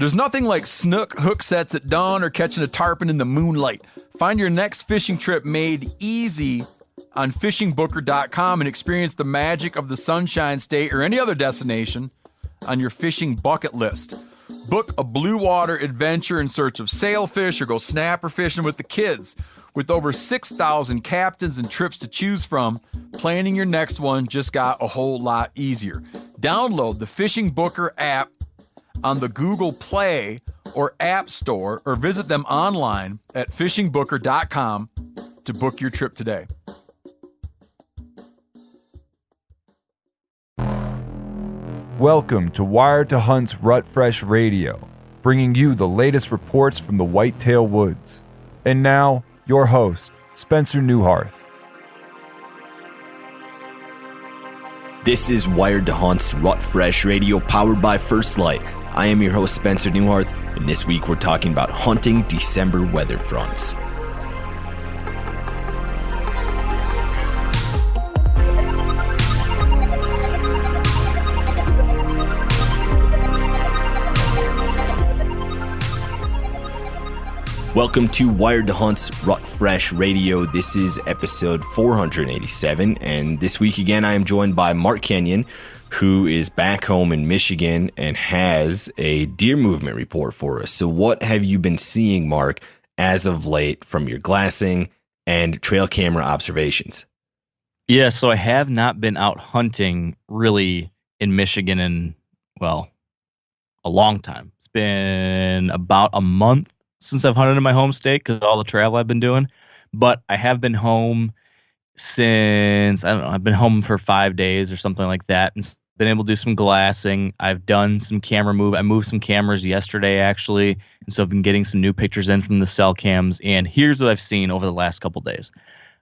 There's nothing like snook hook sets at dawn or catching a tarpon in the moonlight. Find your next fishing trip made easy on fishingbooker.com and experience the magic of the Sunshine State or any other destination on your fishing bucket list. Book a blue water adventure in search of sailfish or go snapper fishing with the kids. With over 6,000 captains and trips to choose from, planning your next one just got a whole lot easier. Download the Fishing Booker app on the Google Play or App Store, or visit them online at fishingbooker.com to book your trip today. Welcome to Wired to Hunt's Rut Fresh Radio, bringing you the latest reports from the whitetail woods. And now, your host, Spencer Newharth. This is Wired to Hunt's Rut Fresh Radio, powered by First Light. I am your host, Spencer Newharth, and this week we're talking about hunting December weather fronts. Welcome to Wired to Hunt's Rut Fresh Radio. This is episode 487, and this week again I am joined by Mark Kenyon, who is back home in Michigan and has a deer movement report for us. So what have you been seeing, Mark, as of late from your glassing and trail camera observations? Yeah, so I have not been out hunting really in Michigan in, well, a long time. It's been about a month since I've hunted in my home state because of all the travel I've been doing. But I have been home since, I don't know, I've been home for 5 days or something like that and been able to do some glassing. I've done some camera move. I moved some cameras yesterday, actually. And so I've been getting some new pictures in from the cell cams. And here's what I've seen over the last couple days.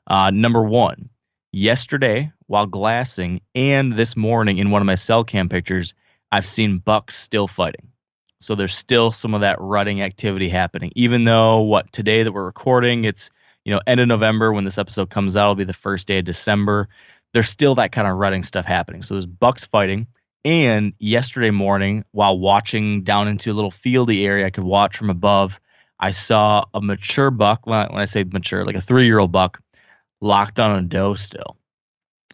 Number one, yesterday while glassing and this morning in one of my cell cam pictures, I've seen bucks still fighting. So there's still some of that rutting activity happening, even though today that we're recording, it's, end of November when this episode comes out, it'll be the first day of December. There's still that kind of rutting stuff happening. So there's bucks fighting. And yesterday morning, while watching down into a little fieldy area I could watch from above, I saw a mature buck. When I say mature, like a 3-year-old buck locked on a doe still.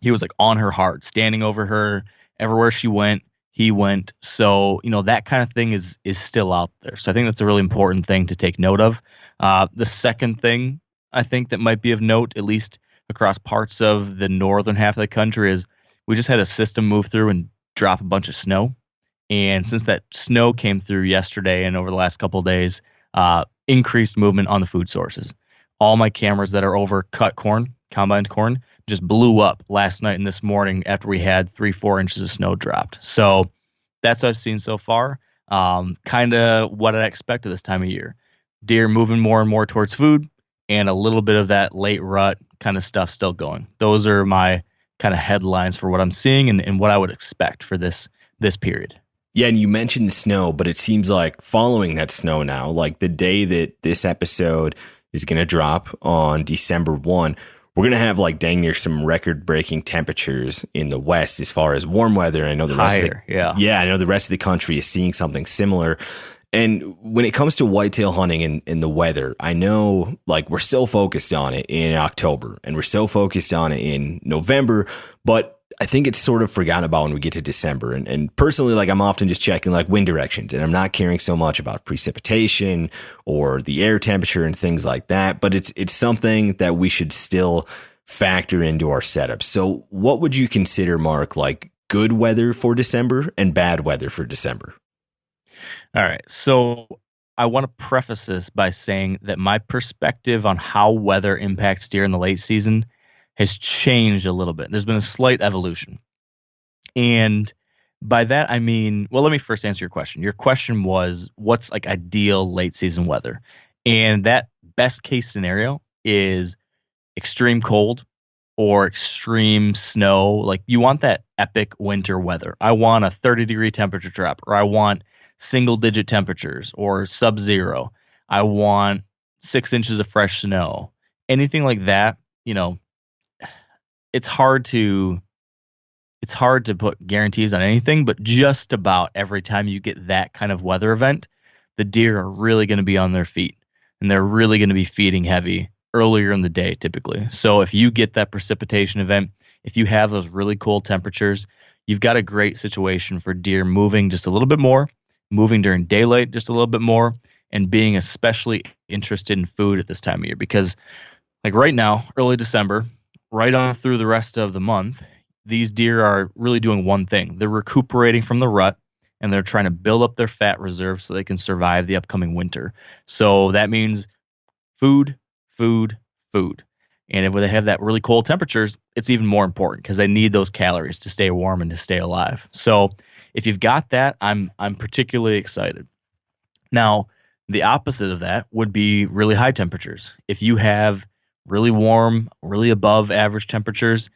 He was like on her hard, standing over her. Everywhere she went, he went. So, that kind of thing is still out there. So I think that's a really important thing to take note of. The second thing I think that might be of note, at least across parts of the northern half of the country, is we just had a system move through and drop a bunch of snow. And since that snow came through yesterday and over the last couple of days, increased movement on the food sources. All my cameras that are over cut corn, combined corn, just blew up last night and this morning after we had 3-4 inches of snow dropped. So that's what I've seen so far. Kind of what I expected this time of year. Deer moving more and more towards food, and a little bit of that late rut kind of stuff still going. Those are my kind of headlines for what I'm seeing and what I would expect for this period. Yeah, and you mentioned the snow, but it seems like following that snow now, like the day that this episode is going to drop on December 1, we're going to have like dang near some record-breaking temperatures in the West as far as warm weather. I know the rest I know the rest of the country is seeing something similar. And when it comes to whitetail hunting and the weather, I know like we're so focused on it in October and we're so focused on it in November, but I think it's sort of forgotten about when we get to December. And personally, like I'm often just checking like wind directions and I'm not caring so much about precipitation or the air temperature and things like that. But it's something that we should still factor into our setup. So what would you consider, Mark, like good weather for December and bad weather for December? All right. So I want to preface this by saying that my perspective on how weather impacts deer in the late season has changed a little bit. There's been a slight evolution. And by that, I mean, well, let me first answer your question. Your question was, what's like ideal late season weather? And that best case scenario is extreme cold or extreme snow. Like you want that epic winter weather. I want a 30-degree temperature drop, or I want single-digit temperatures or sub-zero. I want 6 inches of fresh snow. Anything like that, it's hard to put guarantees on anything, but just about every time you get that kind of weather event, the deer are really going to be on their feet, and they're really going to be feeding heavy earlier in the day typically. So if you get that precipitation event, if you have those really cold temperatures, you've got a great situation for deer moving just a little bit more, moving during daylight just a little bit more, and being especially interested in food at this time of year. Because like right now, early December, right on through the rest of the month, these deer are really doing one thing. They're recuperating from the rut, and they're trying to build up their fat reserves so they can survive the upcoming winter. So that means food, food, food. And if they have that really cold temperatures, it's even more important because they need those calories to stay warm and to stay alive. So if you've got that, I'm particularly excited. Now, the opposite of that would be really high temperatures. If you have really warm, really above average temperatures,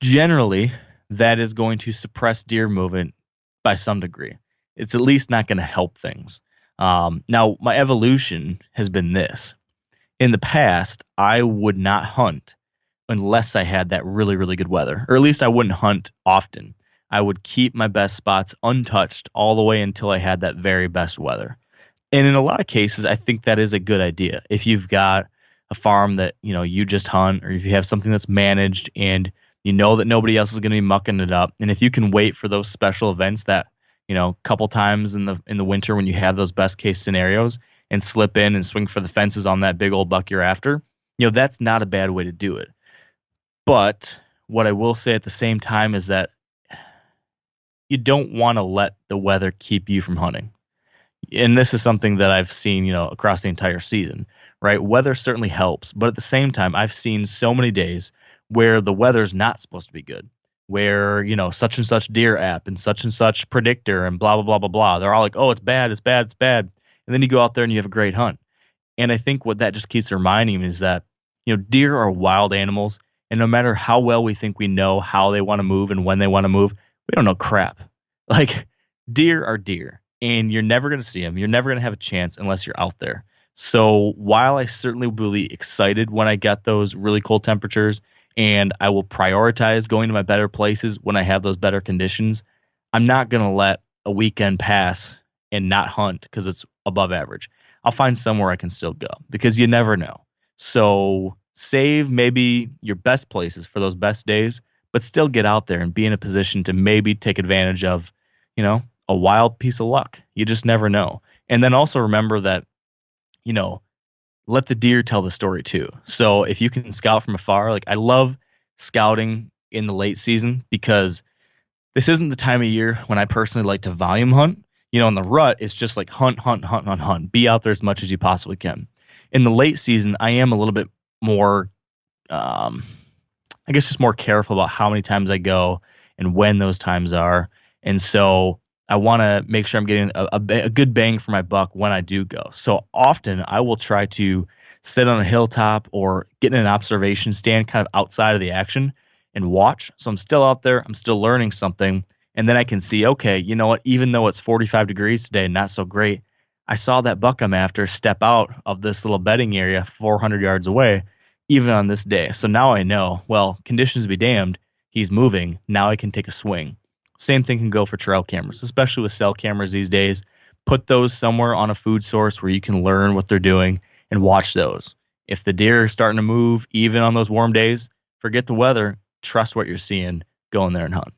generally that is going to suppress deer movement by some degree. It's at least not going to help things. Now, my evolution has been this. In the past, I would not hunt unless I had that really, really good weather, or at least I wouldn't hunt often. I would keep my best spots untouched all the way until I had that very best weather. And in a lot of cases, I think that is a good idea. If you've got a farm that, you just hunt, or if you have something that's managed and you know that nobody else is going to be mucking it up. And if you can wait for those special events that, couple times in the winter when you have those best case scenarios and slip in and swing for the fences on that big old buck you're after, that's not a bad way to do it. But what I will say at the same time is that you don't want to let the weather keep you from hunting. And this is something that I've seen, across the entire season, right? Weather certainly helps, but at the same time, I've seen so many days where the weather's not supposed to be good, where, such and such deer app and such predictor and blah, blah, blah, blah, blah. They're all like, oh, it's bad, it's bad, it's bad. And then you go out there and you have a great hunt. And I think what that just keeps reminding me is that, deer are wild animals. And no matter how well we think we know how they want to move and when they want to move, we don't know crap. Like, deer are deer, and you're never going to see them. You're never going to have a chance unless you're out there. So while I certainly will be excited when I get those really cold temperatures, and I will prioritize going to my better places when I have those better conditions, I'm not going to let a weekend pass and not hunt because it's above average. I'll find somewhere I can still go because you never know. So save maybe your best places for those best days, but still get out there and be in a position to maybe take advantage of, a wild piece of luck. You just never know. And then also remember that, let the deer tell the story too. So if you can scout from afar, like I love scouting in the late season because this isn't the time of year when I personally like to volume hunt. In the rut, it's just like hunt. Be out there as much as you possibly can. In the late season, I am a little bit more, just more careful about how many times I go and when those times are. And so I want to make sure I'm getting a good bang for my buck when I do go. So often I will try to sit on a hilltop or get in an observation stand kind of outside of the action and watch. So I'm still out there. I'm still learning something. And then I can see, okay, you know what? Even though it's 45 degrees today and not so great, I saw that buck I'm after step out of this little bedding area 400 yards away, even on this day. So now I know, well, conditions be damned, he's moving. Now I can take a swing. Same thing can go for trail cameras, especially with cell cameras these days. Put those somewhere on a food source where you can learn what they're doing and watch those. If the deer are starting to move, even on those warm days, forget the weather. Trust what you're seeing. Go in there and hunt.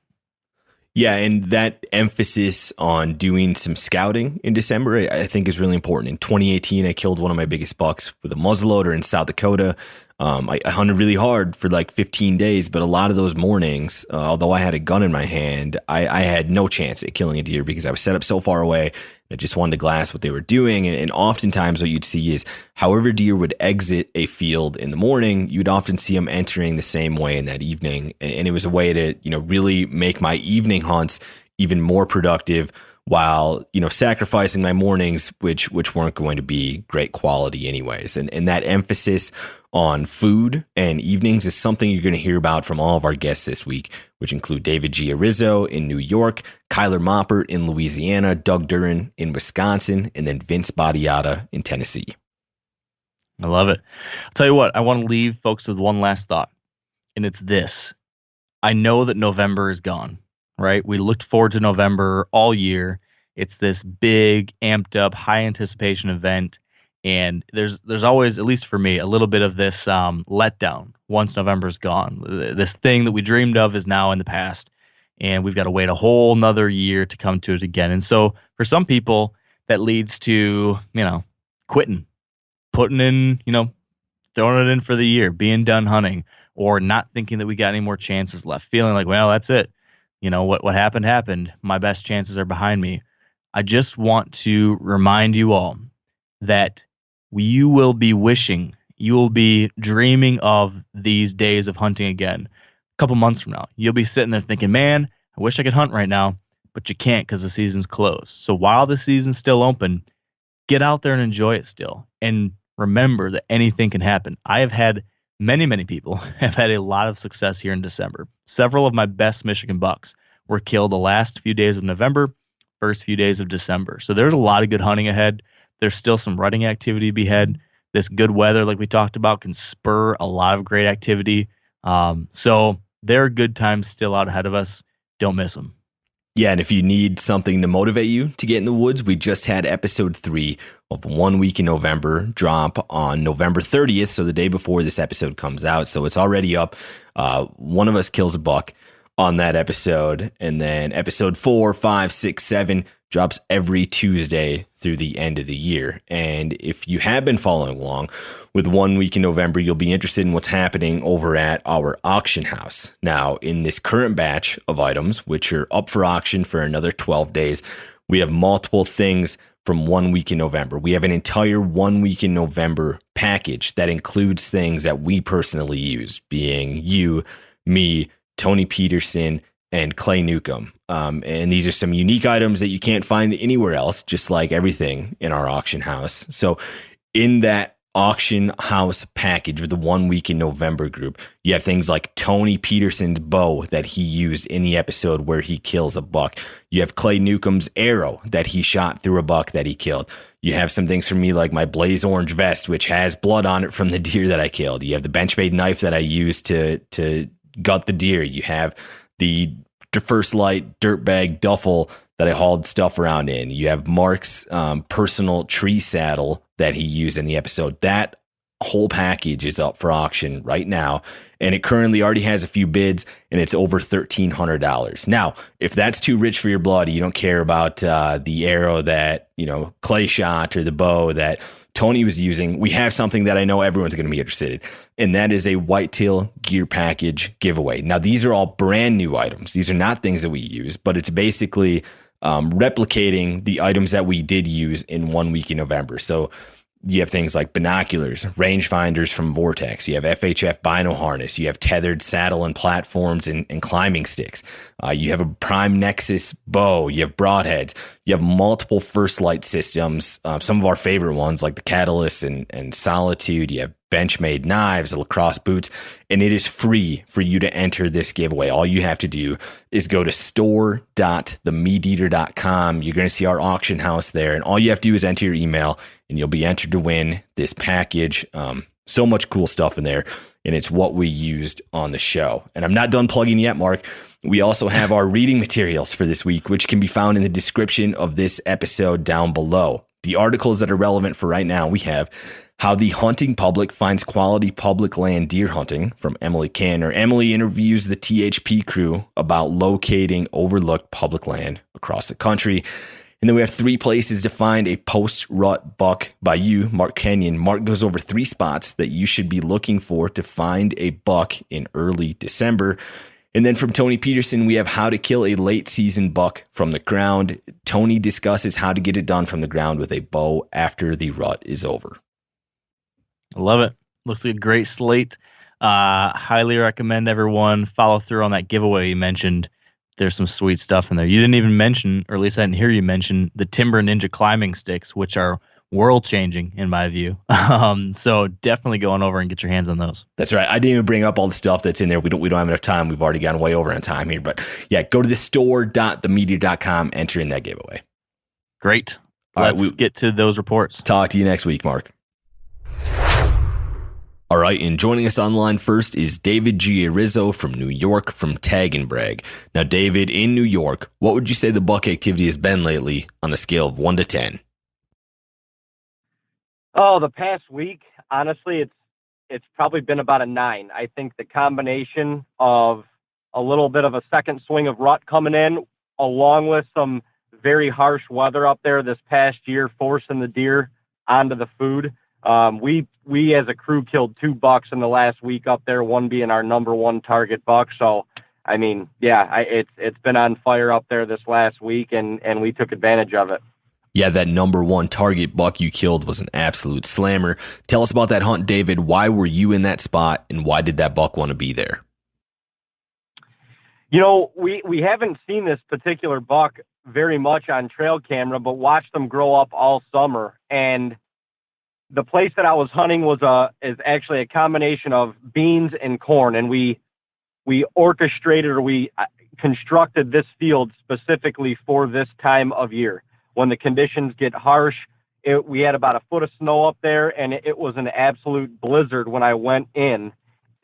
Yeah, and that emphasis on doing some scouting in December, I think is really important. In 2018, I killed one of my biggest bucks with a muzzleloader in South Dakota. I hunted really hard for like 15 days, but a lot of those mornings, although I had a gun in my hand, I had no chance at killing a deer because I was set up so far away. I just wanted to glass what they were doing. And oftentimes what you'd see is however deer would exit a field in the morning, you'd often see them entering the same way in that evening. And it was a way to, really make my evening hunts even more productive while, sacrificing my mornings, which weren't going to be great quality anyways. And that emphasis on food and evenings is something you're going to hear about from all of our guests this week, which include David Giarizzo in New York, Kyler Moppert in Louisiana, Doug Duran in Wisconsin, and then Vince Battiata in Tennessee. I love it. I'll tell you what, I want to leave folks with one last thought, and it's this. I know that November is gone, right? We looked forward to November all year, It's this big, amped up, high anticipation event. And there's always, at least for me, a little bit of this letdown once November's gone. This thing that we dreamed of is now in the past, and we've got to wait a whole nother year to come to it again. And so for some people, that leads to, quitting, putting in, throwing it in for the year, being done hunting, or not thinking that we got any more chances left, feeling like, well, that's it. What happened. My best chances are behind me. I just want to remind you all that you will be wishing, you will be dreaming of these days of hunting again. A couple months from now, you'll be sitting there thinking, man, I wish I could hunt right now, but you can't because the season's closed. So while the season's still open, get out there and enjoy it still. And remember that anything can happen. I have had many people have had a lot of success here in December. Several of my best Michigan bucks were killed the last few days of November, first few days of December. So there's a lot of good hunting ahead. There's still some rutting activity to be had. This good weather, like we talked about, can spur a lot of great activity. So there are good times still out ahead of us. Don't miss them. Yeah, and if you need something to motivate you to get in the woods, we just had episode 3 of 1 Week in November drop on November 30th, so the day before this episode comes out. So it's already up. One of us kills a buck on that episode, and then episode 4, 5, 6, 7 drops every Tuesday through the end of the year. And if you have been following along with 1 Week in November, you'll be interested in what's happening over at our auction house. Now, in this current batch of items, which are up for auction for another 12 days, we have multiple things from 1 Week in November. We have an entire 1 Week in November package that includes things that we personally use, being you, me, Tony Peterson, and Clay Newcomb. And these are some unique items that you can't find anywhere else, just like everything in our auction house. So in that auction house package with the 1 Week in November group, you have things like Tony Peterson's bow that he used in the episode where he kills a buck. You have Clay Newcomb's arrow that he shot through a buck that he killed. You have some things from me like my blaze orange vest, which has blood on it from the deer that I killed. You have the Benchmade knife that I used to gut the deer. You have the First Light dirt bag duffel that I hauled stuff around in. You have Mark's personal tree saddle that he used in the episode. That whole package is up for auction right now, and it currently already has a few bids, and it's over $1,300. Now, if that's too rich for your blood, you don't care about the arrow that Clay shot or the bow that Tony was using, we have something that I know everyone's going to be interested in, and that is a whitetail gear package giveaway. Now, these are all brand new items. These are not things that we use, but it's basically replicating the items that we did use in 1 Week in November. So you have things like binoculars, rangefinders from Vortex. You have FHF bino harness. You have tethered saddle and platforms and climbing sticks. You have a Prime Nexus bow. You have broadheads. You have multiple First Light systems. Some of our favorite ones like the Catalyst and Solitude. You have Benchmade knives, lacrosse boots, and it is free for you to enter this giveaway. All you have to do is go to store.themeateater.com. You're going to see our auction house there, and all you have to do is enter your email, and you'll be entered to win this package. So much cool stuff in there, and it's what we used on the show. And I'm not done plugging yet, Mark. We also have our reading materials for this week, which can be found in the description of this episode down below. The articles that are relevant for right now, we have How the Hunting Public Finds Quality Public Land Deer Hunting from Emily Canner. Emily interviews the THP crew about locating overlooked public land across the country. And then we have 3 places to find a post-rut buck by you, Mark Kenyon. Mark goes over 3 spots that you should be looking for to find a buck in early December. And then from Tony Peterson, we have How to Kill a Late Season Buck from the Ground. Tony discusses how to get it done from the ground with a bow after the rut is over. I love it. Looks like a great slate. Highly recommend everyone follow through on that giveaway you mentioned. There's some sweet stuff in there. You didn't even mention, or at least I didn't hear you mention, the Timber Ninja climbing sticks, which are world-changing in my view. So definitely go on over and get your hands on those. That's right. I didn't even bring up all the stuff that's in there. We don't have enough time. We've already gone way over on time here. But yeah, go to the store.themeateater.com, enter in that giveaway. Great. Let's get to those reports. Talk to you next week, Mark. All right, and joining us online first is David Giarizzo from New York from Tag and Brag. Now, David, in New York, what would you say the buck activity has been lately on a scale of 1 to 10? Oh, the past week, honestly, it's probably been about a 9. I think the combination of a little bit of a second swing of rut coming in, along with some very harsh weather up there this past year, forcing the deer onto the food. We as a crew killed 2 bucks in the last week up there, one being our number 1 target buck. So, I mean, yeah, it's been on fire up there this last week, and we took advantage of it. Yeah, that number 1 target buck you killed was an absolute slammer. Tell us about that hunt, David. Why were you in that spot, and why did that buck want to be there? You know, we haven't seen this particular buck very much on trail camera, but watched them grow up all summer. And the place that I was hunting is actually a combination of beans and corn, and we orchestrated, or we constructed this field specifically for this time of year. When the conditions get harsh, we had about a foot of snow up there, and it was an absolute blizzard when I went in,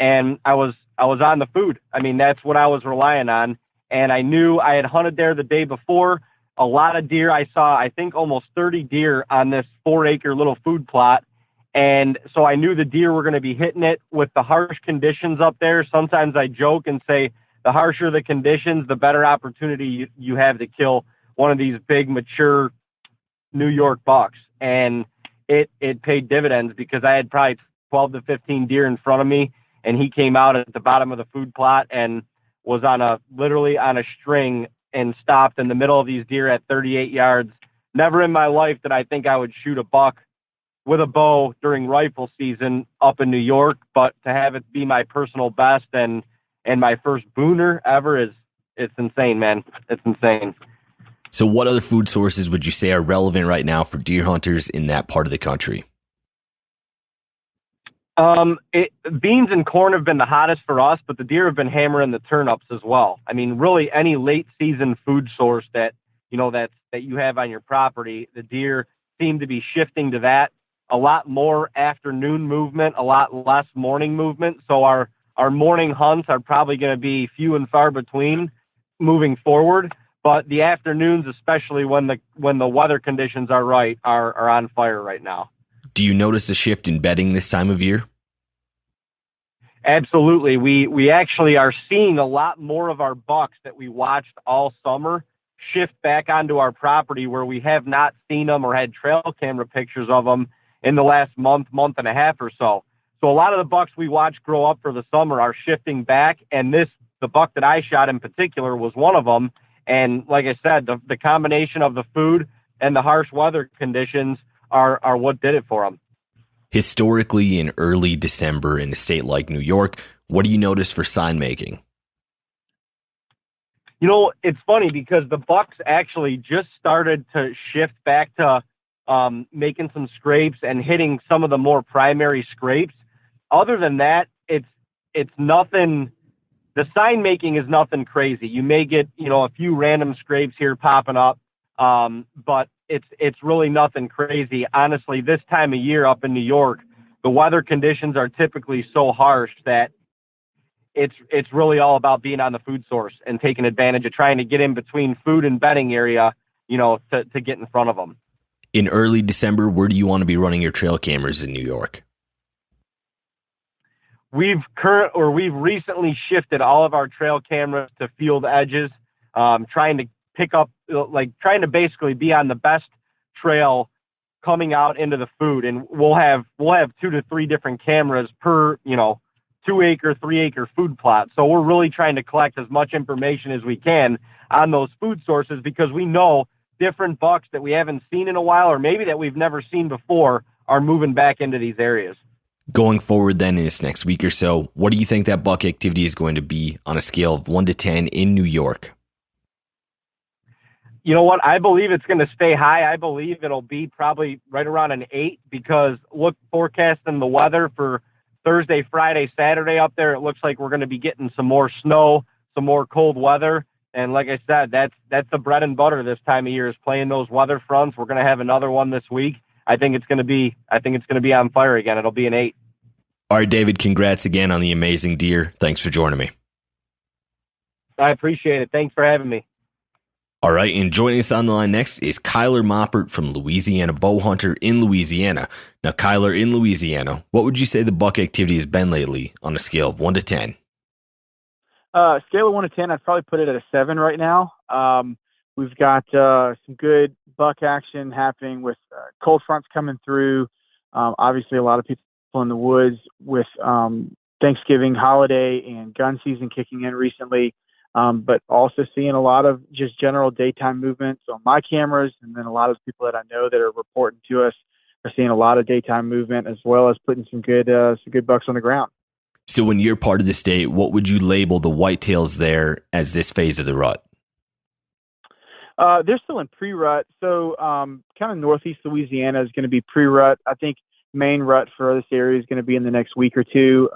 and I was on the food. I mean, that's what I was relying on, and I knew I had hunted there the day before. A lot of deer. I saw, I think, almost 30 deer on this 4-acre little food plot. And so I knew the deer were going to be hitting it with the harsh conditions up there. Sometimes I joke and say, the harsher the conditions, the better opportunity you have to kill one of these big, mature New York bucks. And it paid dividends, because I had probably 12 to 15 deer in front of me, and he came out at the bottom of the food plot and was literally on a string, and stopped in the middle of these deer at 38 yards. Never in my life did I think I would shoot a buck with a bow during rifle season up in New York, but to have it be my personal best and my first booner ever it's insane, man. It's insane. So what other food sources would you say are relevant right now for deer hunters in that part of the country? Beans and corn have been the hottest for us, but the deer have been hammering the turnips as well. I mean, really any late season food source that you have on your property, the deer seem to be shifting to that. A lot more afternoon movement, a lot less morning movement. So our morning hunts are probably going to be few and far between moving forward. But the afternoons, especially when the weather conditions are right, are on fire right now. Do you notice a shift in bedding this time of year? Absolutely. We actually are seeing a lot more of our bucks that we watched all summer shift back onto our property, where we have not seen them or had trail camera pictures of them in the last month and a half or so. So a lot of the bucks we watched grow up for the summer are shifting back, and the buck that I shot in particular was one of them. And like I said, the combination of the food and the harsh weather conditions are what did it for them. Historically, in early December in a state like New York, what do you notice for sign making? You know, it's funny because the bucks actually just started to shift back to making some scrapes and hitting some of the more primary scrapes. Other than that, it's nothing. The sign making is nothing crazy. You may get, a few random scrapes here popping up, but it's really nothing crazy. Honestly, this time of year up in New York, the weather conditions are typically so harsh that it's really all about being on the food source and taking advantage of trying to get in between food and bedding area, to get in front of them. In early December, where do you want to be running your trail cameras in New York? We've recently shifted all of our trail cameras to field edges, trying to basically be on the best trail coming out into the food. And we'll have 2 to 3 different cameras per, 2-acre, 3-acre food plot. So we're really trying to collect as much information as we can on those food sources, because we know different bucks that we haven't seen in a while, or maybe that we've never seen before, are moving back into these areas. Going forward then in this next week or so, what do you think that buck activity is going to be on a scale of 1 to 10 in New York? You know what? I believe it's going to stay high. I believe it'll be probably right around an 8, because forecasting the weather for Thursday, Friday, Saturday up there, it looks like we're going to be getting some more snow, some more cold weather. And like I said, that's the bread and butter this time of year, is playing those weather fronts. We're going to have another one this week. I think it's going to be on fire again. It'll be an 8. All right, David, congrats again on the amazing deer. Thanks for joining me. I appreciate it. Thanks for having me. All right, and joining us on the line next is Kyler Moppert from Louisiana Bow Hunter in Louisiana. Now, Kyler, in Louisiana, what would you say the buck activity has been lately on a scale of 1 to 10? Scale of 1 to 10, I'd probably put it at a 7 right now. We've got some good buck action happening with cold fronts coming through. Obviously, a lot of people in the woods with Thanksgiving holiday and gun season kicking in recently. But also seeing a lot of just general daytime movements on my cameras. And then a lot of people that I know that are reporting to us are seeing a lot of daytime movement, as well as putting some good bucks on the ground. So when you're part of the state, what would you label the whitetails there as this phase of the rut? They're still in pre-rut. So kind of northeast Louisiana is going to be pre-rut. I think main rut for this area is going to be in the next week or two.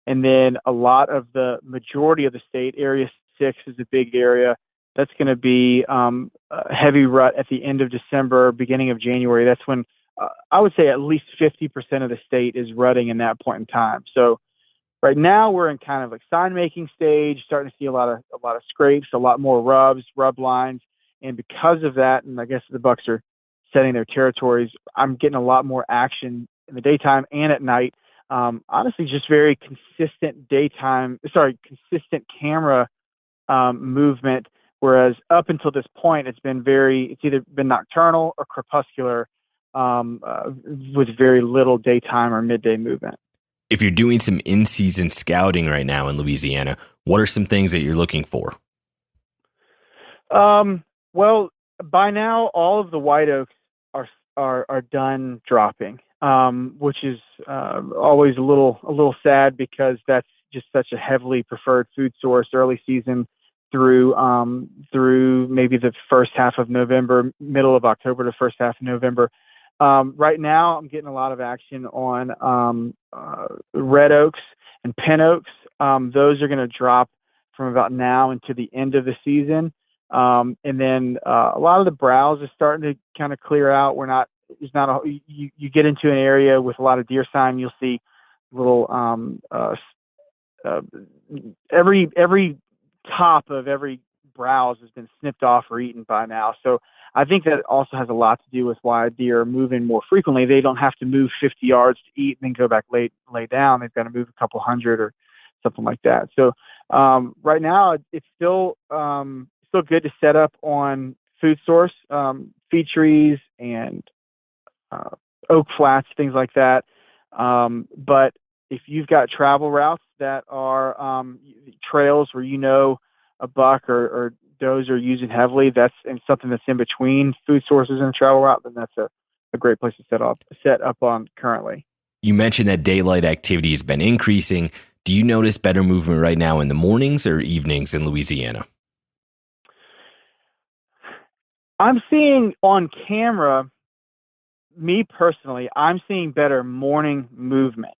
And then a lot of the majority of the state, Area 6 is a big area. That's going to be heavy rut at the end of December, beginning of January. That's when I would say at least 50% of the state is rutting in that point in time. So right now we're in kind of like sign making stage, starting to see a lot of scrapes, a lot more rub lines. And because of that, and I guess the bucks are setting their territories, I'm getting a lot more action in the daytime and at night. Honestly, just very consistent consistent camera movement. Whereas up until this point, it's either been nocturnal or crepuscular, with very little daytime or midday movement. If you're doing some in-season scouting right now in Louisiana, what are some things that you're looking for? Well, by now all of the white oaks are done dropping. Which is always a little sad, because that's just such a heavily preferred food source early season through maybe the first half of November, middle of October to first half of November. Right now, I'm getting a lot of action on red oaks and pin oaks. Those are going to drop from about now into the end of the season. And then a lot of the browse is starting to kind of clear out. You get into an area with a lot of deer sign, you'll see little every top of every browse has been snipped off or eaten by now. So I think that also has a lot to do with why deer are moving more frequently. They don't have to move 50 yards to eat and then go back lay down. They've got to move a couple hundred or something like that. So right now it's still good to set up on food source, feed trees and oak flats, things like that. But if you've got travel routes that are trails where a buck or does are using heavily, that's and something that's in between food sources and a travel route, then that's a great place to set up on currently. You mentioned that daylight activity has been increasing. Do you notice better movement right now in the mornings or evenings in Louisiana? I'm seeing on camera, me personally, I'm seeing better morning movement.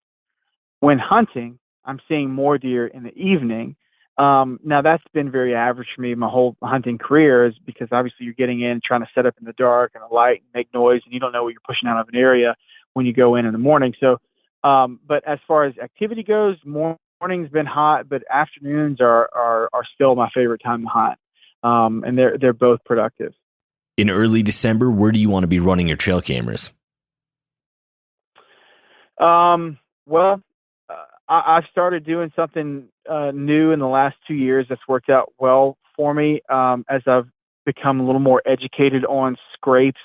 When hunting, I'm seeing more deer in the evening. Now that's been very average for me my whole hunting career, is because obviously you're getting in, trying to set up in the dark and a light and make noise, and you don't know what you're pushing out of an area when you go in the morning. So, but as far as activity goes, morning's been hot, but afternoons are still my favorite time to hunt. And they're both productive. In early December, where do you want to be running your trail cameras? Well, I've started doing something new in the last 2 years that's worked out well for me, as I've become a little more educated on scrapes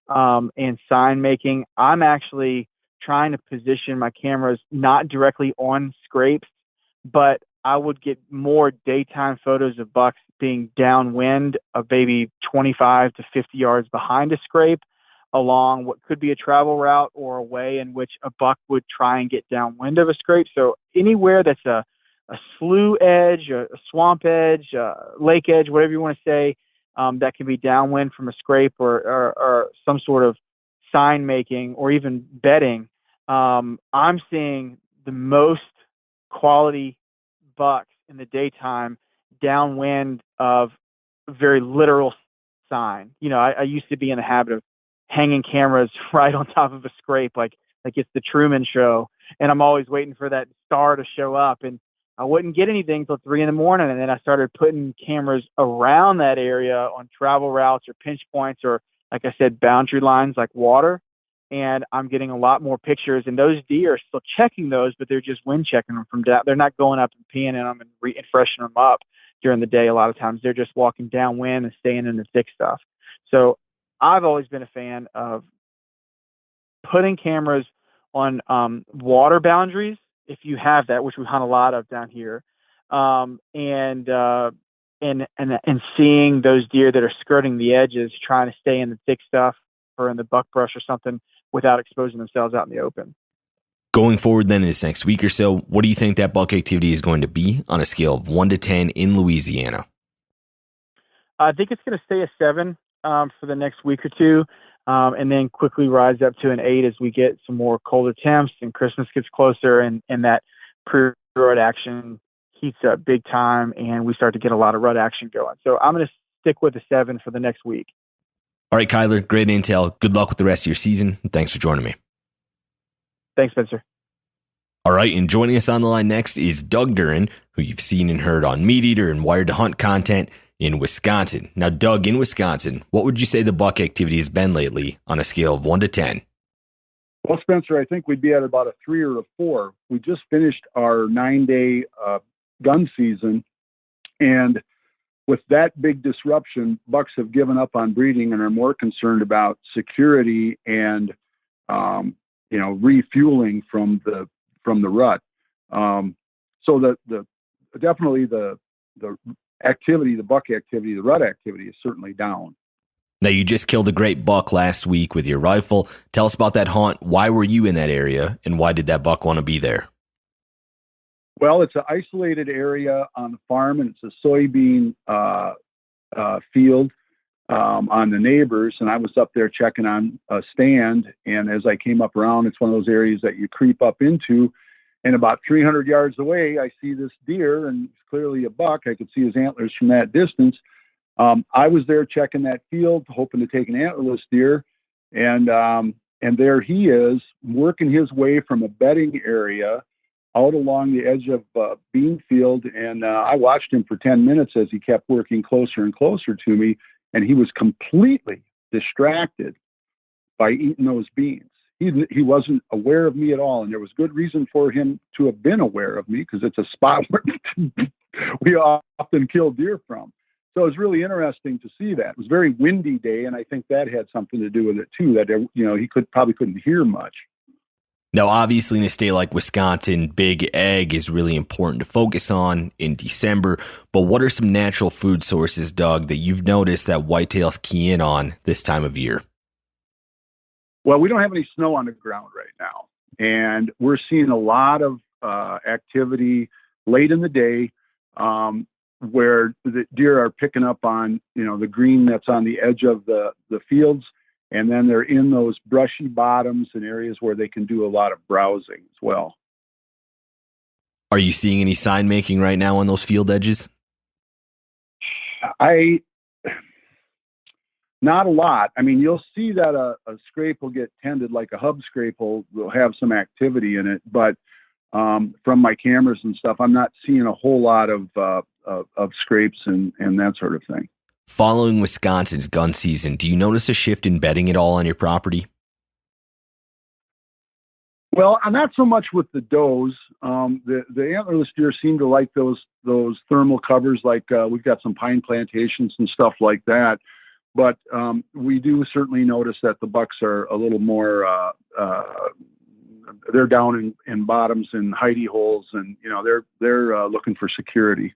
and sign making. I'm actually trying to position my cameras not directly on scrapes, but I would get more daytime photos of bucks being downwind of maybe 25 to 50 yards behind a scrape, along what could be a travel route or a way in which a buck would try and get downwind of a scrape. So anywhere that's a slough edge, a swamp edge, lake edge, whatever you want to say, that can be downwind from a scrape or some sort of sign making or even bedding. I'm seeing the most quality bucks in the daytime downwind of very literal sign. I used to be in the habit of hanging cameras right on top of a scrape, like it's the Truman Show, and I'm always waiting for that star to show up. And I wouldn't get anything till 3 a.m. And then I started putting cameras around that area on travel routes or pinch points, or like I said, boundary lines like water. And I'm getting a lot more pictures, and those deer are still checking those, but they're just wind checking them from down. They're not going up and peeing in them and freshening them up during the day. A lot of times they're just walking downwind and staying in the thick stuff. So I've always been a fan of putting cameras on water boundaries, if you have that, which we hunt a lot of down here, and seeing those deer that are skirting the edges, trying to stay in the thick stuff or in the buckbrush or something without exposing themselves out in the open. Going forward then this next week or so, what do you think that buck activity is going to be on a scale of 1 to 10 in Louisiana? I think it's going to stay a 7 for the next week or two, and then quickly rise up to an 8 as we get some more colder temps and Christmas gets closer, and that pre-rut action heats up big time, and we start to get a lot of rut action going. So I'm going to stick with a 7 for the next week. All right, Kyler, great intel. Good luck with the rest of your season. Thanks for joining me. Thanks, Spencer. All right, and joining us on the line next is Doug Duran, who you've seen and heard on Meat Eater and Wired to Hunt content in Wisconsin. Now, Doug, in Wisconsin, what would you say the buck activity has been lately on a scale of 1 to 10? Well, Spencer, I think we'd be at about a 3 or a 4. We just finished our 9-day gun season, and with that big disruption, bucks have given up on breeding and are more concerned about security and refueling from the rut. So the definitely the activity, the buck activity, the rut activity is certainly down. Now, you just killed a great buck last week with your rifle. Tell us about that hunt. Why were you in that area, and why did that buck want to be there? Well, it's an isolated area on the farm, and it's a soybean field on the neighbors. And I was up there checking on a stand, and as I came up around, it's one of those areas that you creep up into. And about 300 yards away, I see this deer, and it's clearly a buck. I could see his antlers from that distance. I was there checking that field, hoping to take an antlerless deer, and there he is, working his way from a bedding area out along the edge of bean field, and I watched him for 10 minutes as he kept working closer and closer to me, and he was completely distracted by eating those beans. He wasn't aware of me at all, and there was good reason for him to have been aware of me, because it's a spot where we often kill deer from. So it was really interesting to see that. It was a very windy day, and I think that had something to do with it too, that he probably couldn't hear much. Now, obviously, in a state like Wisconsin, big egg is really important to focus on in December. But what are some natural food sources, Doug, that you've noticed that whitetails key in on this time of year? Well, we don't have any snow on the ground right now, and we're seeing a lot of activity late in the day where the deer are picking up on, the green that's on the edge of the fields. And then they're in those brushy bottoms and areas where they can do a lot of browsing as well. Are you seeing any sign making right now on those field edges? Not a lot. I mean, you'll see that a scrape will get tended, like a hub scrape will have some activity in it. But from my cameras and stuff, I'm not seeing a whole lot of scrapes and that sort of thing. Following Wisconsin's gun season, do you notice a shift in bedding at all on your property? Well, not so much with the does. The antlerless deer seem to like those thermal covers. Like we've got some pine plantations and stuff like that. But we do certainly notice that the bucks are a little more. They're down in bottoms and hidey holes, and they're looking for security.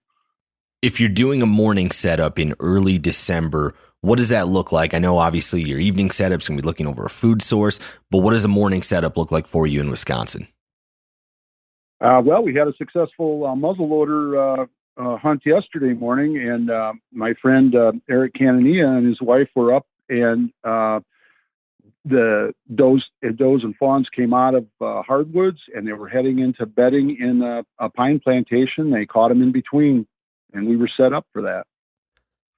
If you're doing a morning setup in early December, what does that look like? I know obviously your evening setup's going to be looking over a food source, but what does a morning setup look like for you in Wisconsin? Well, we had a successful muzzleloader hunt yesterday morning, and my friend Eric Canania and his wife were up, and the does and fawns came out of hardwoods, and they were heading into bedding in a pine plantation. They caught them in between, and we were set up for that.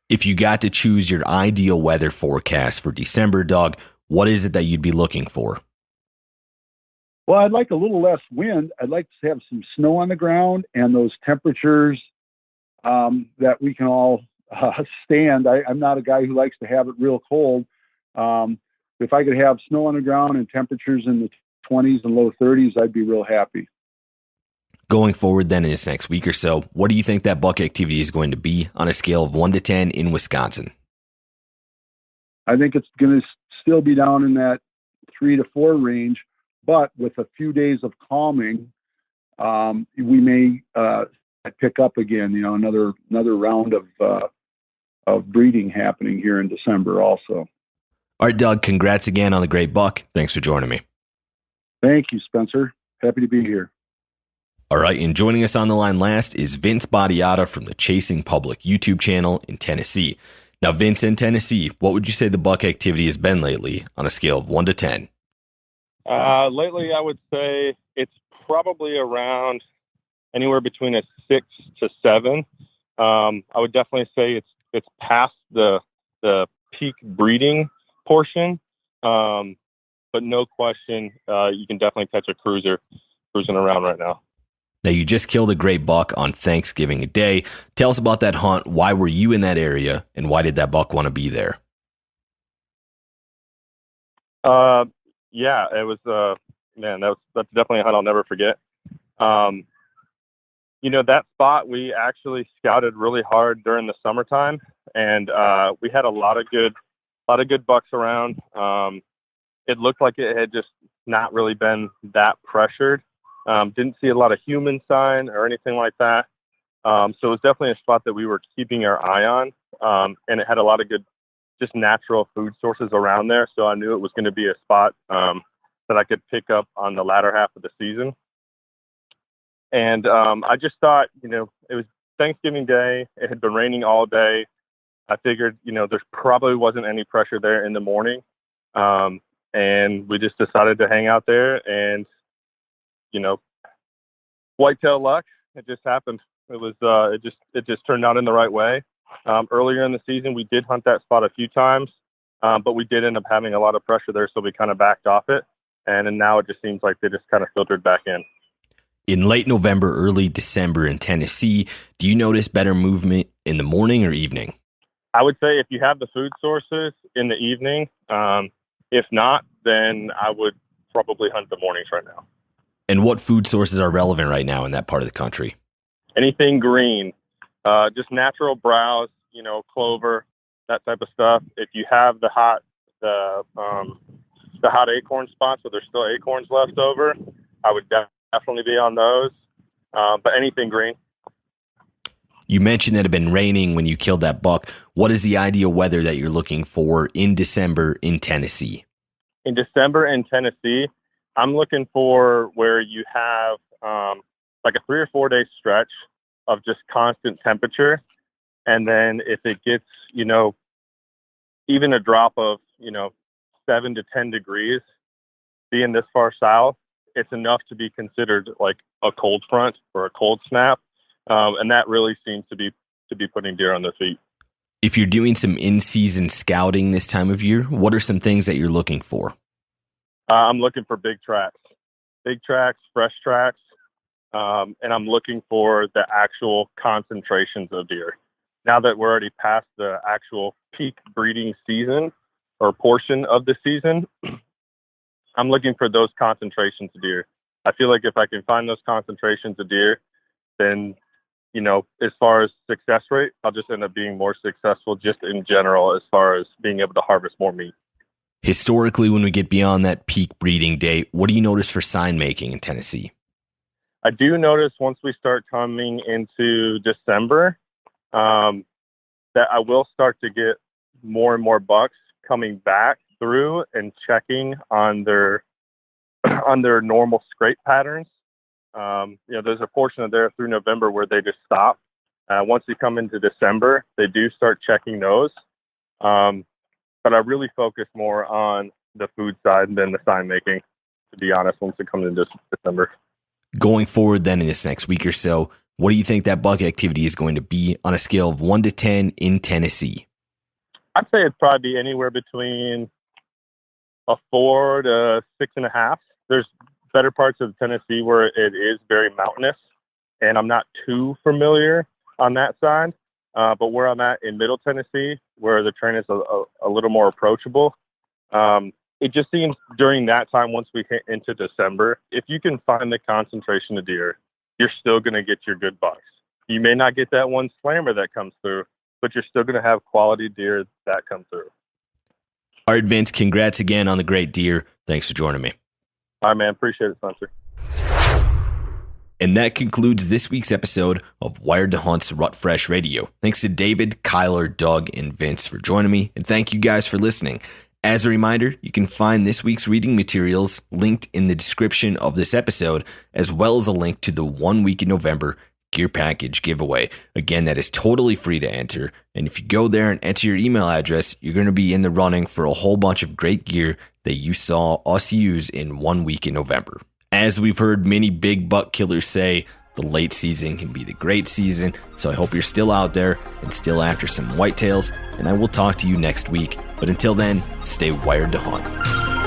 If you got to choose your ideal weather forecast for December, Doug, what is it that you'd be looking for? Well, I'd like a little less wind. I'd like to have some snow on the ground and those temperatures that we can all stand. I'm not a guy who likes to have it real cold. If I could have snow on the ground and temperatures in the 20s and low 30s, I'd be real happy. Going forward then in this next week or so, what do you think that buck activity is going to be on a scale of 1 to 10 in Wisconsin? I think it's going to still be down in that 3 to 4 range, but with a few days of calming, we may pick up again. Another round of breeding happening here in December also. All right, Doug, congrats again on the great buck. Thanks for joining me. Thank you, Spencer. Happy to be here. All right, and joining us on the line last is Vince Badiata from the Chasing Public YouTube channel in Tennessee. Now, Vince, in Tennessee, what would you say the buck activity has been lately on a scale of 1 to 10? Lately, I would say it's probably around anywhere between a 6 to 7. I would definitely say it's past the peak breeding portion, but no question, you can definitely catch a cruiser cruising around right now. Now, you just killed a great buck on Thanksgiving Day. Tell us about that hunt. Why were you in that area, and why did that buck want to be there? Yeah, it was, that's definitely a hunt I'll never forget. That spot we actually scouted really hard during the summertime, and we had a lot of good bucks around. It looked like it had just not really been that pressured. Didn't see a lot of human sign or anything like that. So it was definitely a spot that we were keeping our eye on, and it had a lot of good, just natural food sources around there. So I knew it was going to be a spot that I could pick up on the latter half of the season. And I just thought, it was Thanksgiving Day. It had been raining all day. I figured, there probably wasn't any pressure there in the morning. And we just decided to hang out there and, whitetail luck. It just happened. It was, it just turned out in the right way. Earlier in the season, we did hunt that spot a few times, but we did end up having a lot of pressure there. So we kind of backed off it. And now it just seems like they just kind of filtered back in. In late November, early December in Tennessee, do you notice better movement in the morning or evening? I would say if you have the food sources in the evening, if not, then I would probably hunt the mornings right now. And what food sources are relevant right now in that part of the country? Anything green, just natural browse, clover, that type of stuff. If you have the hot acorn spots, so there's still acorns left over, I would definitely be on those. But anything green. You mentioned that it had been raining when you killed that buck. What is the ideal weather that you're looking for in December in Tennessee? In December in Tennessee, I'm looking for where you have like a 3 or 4 day stretch of just constant temperature. And then if it gets, even a drop of, 7 to 10 degrees, being this far south, it's enough to be considered like a cold front or a cold snap. And that really seems to be putting deer on their feet. If you're doing some in-season scouting this time of year, what are some things that you're looking for? I'm looking for big tracks, fresh tracks. And I'm looking for the actual concentrations of deer. Now that we're already past the actual peak breeding season or portion of the season, I'm looking for those concentrations of deer. I feel like if I can find those concentrations of deer, then, as far as success rate, I'll just end up being more successful just in general as far as being able to harvest more meat. Historically, when we get beyond that peak breeding date, what do you notice for sign making in Tennessee? I do notice once we start coming into December, that I will start to get more and more bucks coming back through and checking on their normal scrape patterns. There's a portion of there through November where they just stop. Once you come into December, they do start checking those. But I really focus more on the food side than the sign making, to be honest, once it comes into December. Going forward then in this next week or so, what do you think that buck activity is going to be on a scale of 1 to 10 in Tennessee? I'd say it'd probably be anywhere between a 4 to 6.5. There's better parts of Tennessee where it is very mountainous, and I'm not too familiar on that side. But where I'm at in Middle Tennessee, where the terrain is a little more approachable, it just seems during that time, once we hit into December, if you can find the concentration of deer, you're still going to get your good bucks. You may not get that one slammer that comes through, but you're still going to have quality deer that come through. All right, Vince, congrats again on the great deer. Thanks for joining me. All right, man. Appreciate it, Spencer. And that concludes this week's episode of Wired to Hunt's Rut Fresh Radio. Thanks to David, Kyler, Doug, and Vince for joining me, and thank you guys for listening. As a reminder, you can find this week's reading materials linked in the description of this episode, as well as a link to the 1 week in November gear package giveaway. Again, that is totally free to enter, and if you go there and enter your email address, you're going to be in the running for a whole bunch of great gear that you saw us use in 1 week in November. As we've heard many big buck killers say, the late season can be the great season, so I hope you're still out there and still after some whitetails, and I will talk to you next week. But until then, stay wired to hunt.